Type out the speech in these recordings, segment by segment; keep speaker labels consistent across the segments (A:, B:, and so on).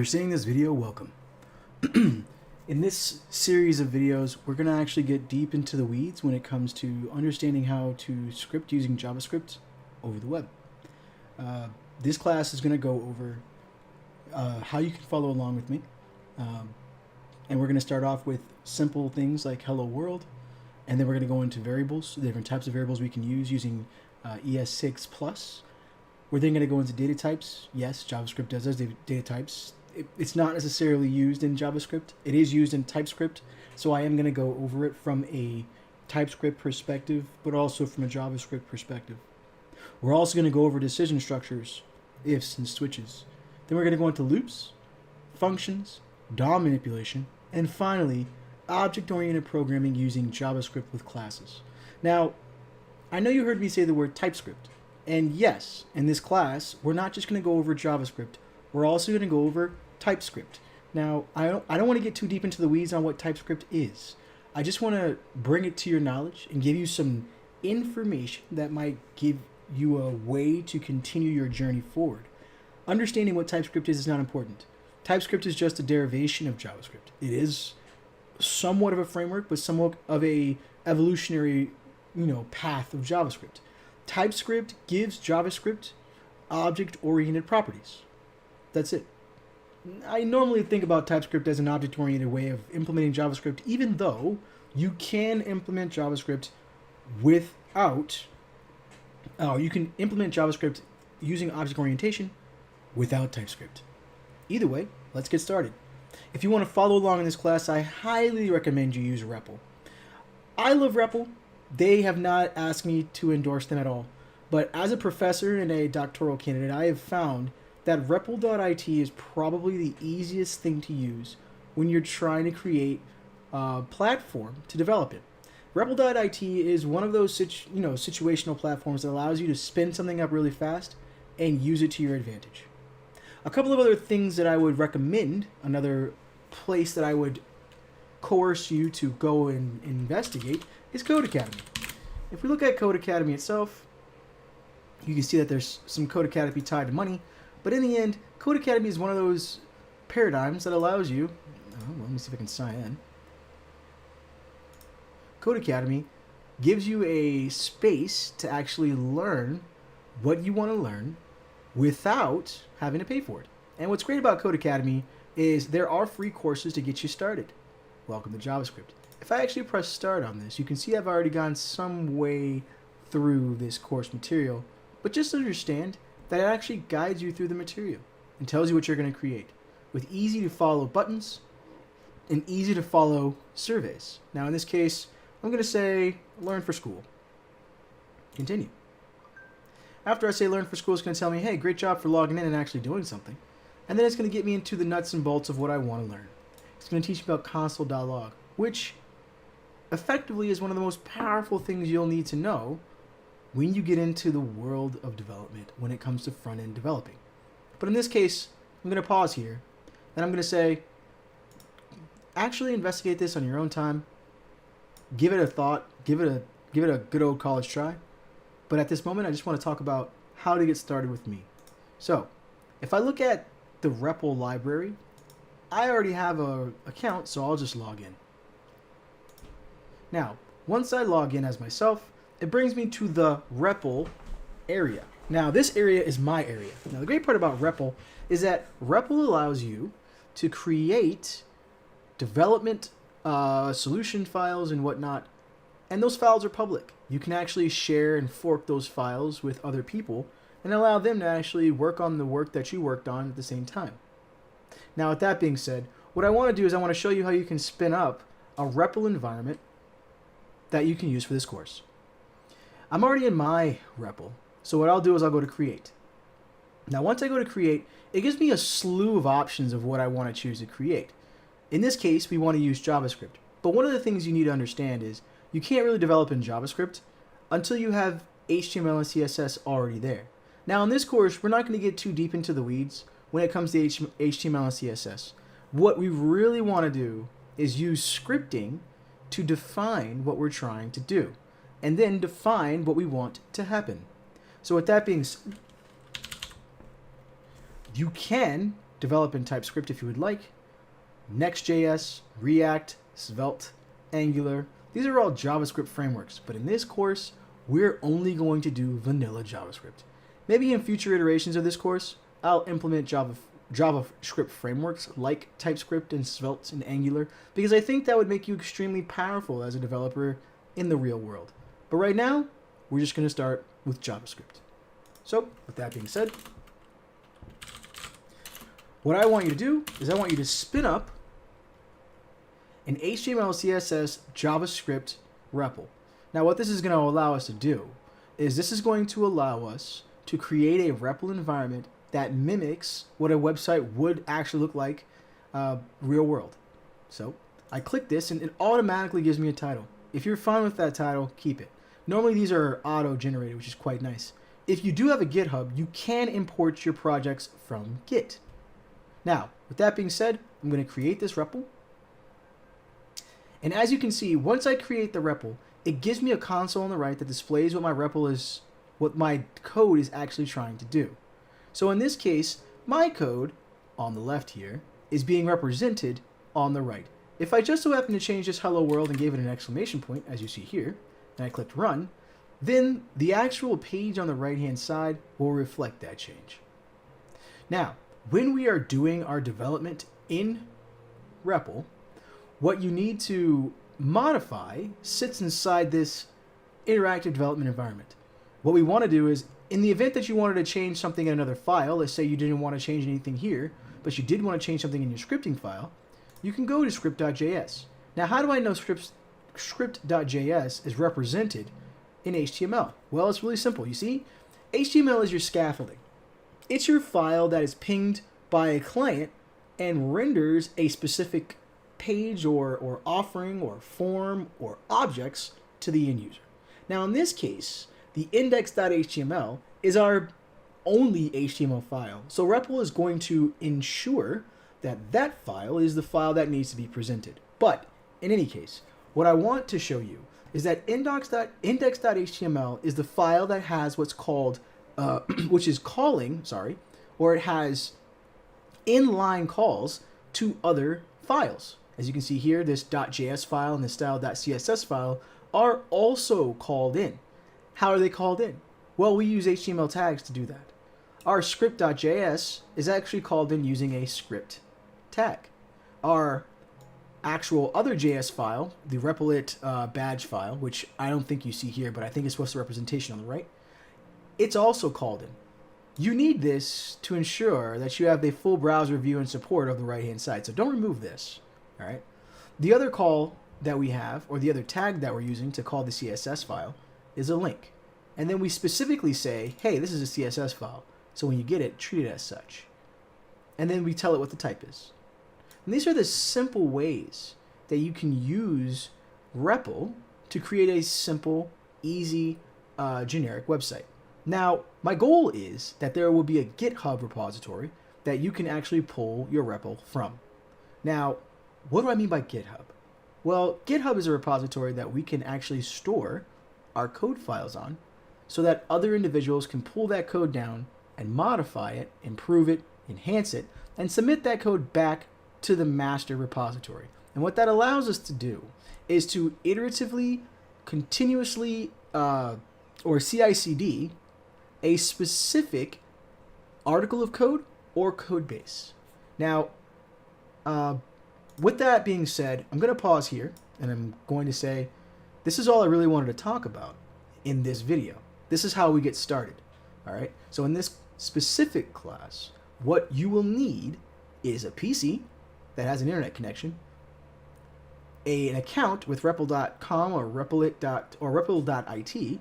A: you're seeing this video, welcome. In this series of videos, we're going to actually get deep into the weeds when it comes to understanding how to script using JavaScript over the web. This class is going to go over how you can follow along with me. And we're going to start off with simple things like hello world, and then we're going to go into variables, the different types of variables we can use using ES6+. We're then going to go into data types. Yes, JavaScript does data types. It's not necessarily used in JavaScript. It is used in TypeScript, so I am going to go over it from a TypeScript perspective, but also from a JavaScript perspective. We're also going to go over decision structures, ifs and switches. Then we're going to go into loops, functions, DOM manipulation, and finally, object-oriented programming using JavaScript with classes. Now, I know you heard me say the word TypeScript. And yes, in this class, we're not just going to go over JavaScript. We're also going to go over TypeScript. Now, I don't want to get too deep into the weeds on what TypeScript is. I just want to bring it to your knowledge and give you some information that might give you a way to continue your journey forward. Understanding what TypeScript is not important. TypeScript is just a derivation of JavaScript. It is somewhat of a framework, but somewhat of a evolutionary, path of JavaScript. TypeScript gives JavaScript object-oriented properties. That's it. I normally think about TypeScript as an object-oriented way of implementing JavaScript, even though you can implement JavaScript you can implement JavaScript using object orientation without TypeScript. Either way, let's get started. If you want to follow along in this class, I highly recommend you use REPL. I love REPL. They have not asked me to endorse them at all. But as a professor and a doctoral candidate, I have found that REPL.it is probably the easiest thing to use when you're trying to create a platform to develop it. REPL.it is one of those situational platforms that allows you to spin something up really fast and use it to your advantage. A couple of other things that I would recommend, another place that I would coerce you to go and investigate, is Codecademy. If we look at Codecademy itself, you can see that there's some Codecademy tied to money, but in the end, Codecademy is one of those paradigms that allows you, let me see if I can sign in. Codecademy gives you a space to actually learn what you want to learn without having to pay for it. And what's great about Codecademy is there are free courses to get you started. Welcome to JavaScript. If I actually press start on this, you can see I've already gone some way through this course material, but just understand that it actually guides you through the material and tells you what you're going to create with easy to follow buttons and easy to follow surveys. Now in this case, I'm going to say learn for school. Continue. After I say learn for school, it's going to tell me, hey, great job for logging in and actually doing something. And then it's going to get me into the nuts and bolts of what I want to learn. It's going to teach me about console.log, which effectively is one of the most powerful things you'll need to know when you get into the world of development when it comes to front-end developing. But in this case, I'm going to pause here, and I'm going to say, actually investigate this on your own time. Give it a thought. Give it a good old college try. But at this moment, I just want to talk about how to get started with me. So, if I look at the REPL library, I already have an account, so I'll just log in. Now, once I log in as myself, it brings me to the REPL area. Now, this area is my area. Now, the great part about REPL is that REPL allows you to create development solution files and whatnot, and those files are public. You can actually share and fork those files with other people and allow them to actually work on the work that you worked on at the same time. Now, with that being said, what I want to do is I want to show you how you can spin up a REPL environment that you can use for this course. I'm already in my REPL, so what I'll do is I'll go to Create. Now, once I go to Create, it gives me a slew of options of what I want to choose to create. In this case, we want to use JavaScript. But one of the things you need to understand is you can't really develop in JavaScript until you have HTML and CSS already there. Now, in this course, we're not going to get too deep into the weeds when it comes to HTML and CSS. What we really want to do is use scripting to define what we're trying to do, and then define what we want to happen. So with that being said, you can develop in TypeScript if you would like. Next.js, React, Svelte, Angular. These are all JavaScript frameworks, but in this course, we're only going to do vanilla JavaScript. Maybe in future iterations of this course, I'll implement JavaScript frameworks like TypeScript and Svelte and Angular, because I think that would make you extremely powerful as a developer in the real world. But right now, we're just going to start with JavaScript. So, with that being said, what I want you to do is I want you to spin up an HTML, CSS, JavaScript REPL. Now, what this is going to allow us to do is this is going to allow us to create a REPL environment that mimics what a website would actually look like real world. So I click this and it automatically gives me a title. If you're fine with that title, keep it. Normally these are auto-generated, which is quite nice. If you do have a GitHub, you can import your projects from Git. Now, with that being said, I'm going to create this REPL. And as you can see, once I create the REPL, it gives me a console on the right that displays what my REPL is, what my code is actually trying to do. So in this case, my code on the left here is being represented on the right. If I just so happen to change this hello world and gave it an exclamation point, as you see here, and I clicked run, then the actual page on the right-hand side will reflect that change. Now, when we are doing our development in REPL, what you need to modify sits inside this interactive development environment. What we want to do is, in the event that you wanted to change something in another file, let's say you didn't want to change anything here, but you did want to change something in your scripting file, you can go to script.js. Now, how do I know script.js is represented in HTML? Well, it's really simple. You see, HTML is your scaffolding. It's your file that is pinged by a client and renders a specific page or offering or form or objects to the end user. Now, in this case, the index.html is our only HTML file. So REPL is going to ensure that that file is the file that needs to be presented. But in any case, what I want to show you is that index.html is the file that has what's called, which is calling, or it has inline calls to other files. As you can see here, this .js file and the style.css file are also called in. How are they called in? Well, we use HTML tags to do that. Our script.js is actually called in using a script tag. Our actual other JS file, the Replit badge file, which I don't think you see here, but I think it's supposed to representation on the right, it's also called in. You need this to ensure that you have the full browser view and support of the right-hand side, so don't remove this. All right. The other call that we have, or the other tag that we're using to call the CSS file, is a link. And then we specifically say, hey, this is a CSS file. So when you get it, treat it as such. And then we tell it what the type is. And these are the simple ways that you can use REPL to create a simple, easy, generic website. Now, my goal is that there will be a GitHub repository that you can actually pull your REPL from. Now, what do I mean by GitHub? Well, GitHub is a repository that we can actually store our code files on so that other individuals can pull that code down and modify it, improve it, enhance it, and submit that code back to the master repository. And what that allows us to do is to iteratively, continuously, or CI/CD a specific article of code or code base. Now, with that being said, I'm going to pause here and I'm going to say, this is all I really wanted to talk about in this video. This is how we get started. All right. So in this specific class, what you will need is a PC that has an internet connection, an account with REPL.com or REPL.it.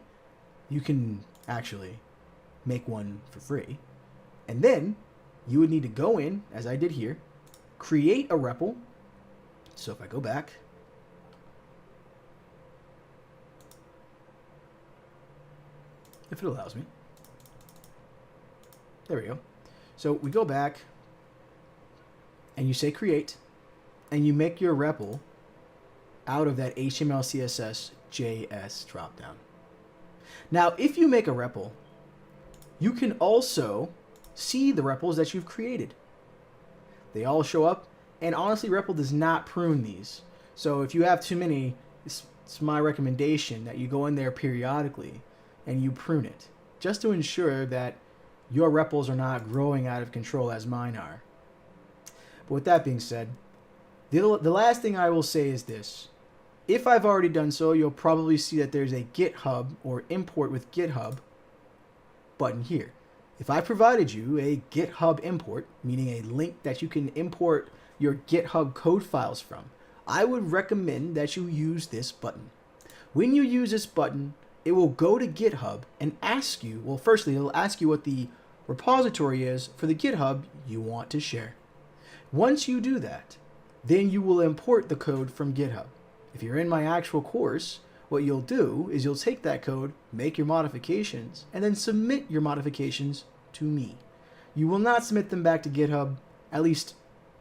A: You can actually make one for free. And then you would need to go in, as I did here, create a REPL. So if I go back, if it allows me, there we go. So we go back and you say create and you make your REPL out of that HTML, CSS, JS dropdown. Now, if you make a REPL, you can also see the REPLs that you've created. They all show up, and honestly, REPL does not prune these. So if you have too many, it's my recommendation that you go in there periodically and you prune it, just to ensure that your REPLs are not growing out of control as mine are. But with that being said, the last thing I will say is this. If I've already done so, you'll probably see that there's a GitHub or import with GitHub button here. If I provided you a GitHub import, meaning a link that you can import your GitHub code files from, I would recommend that you use this button. When you use this button, it will go to GitHub and ask you, well, firstly, it'll ask you what the repository is for the GitHub you want to share. Once you do that, then you will import the code from GitHub. If you're in my actual course, what you'll do is you'll take that code, make your modifications, and then submit your modifications to me. You will not submit them back to GitHub, at least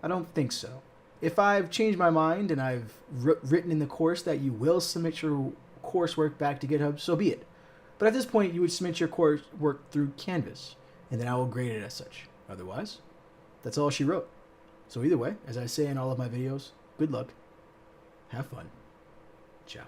A: I don't think so. If I've changed my mind and I've written in the course that you will submit your coursework back to GitHub, so be it. But at this point, you would submit your coursework through Canvas, and then I will grade it as such. Otherwise, that's all she wrote. So either way, as I say in all of my videos, good luck, have fun, ciao.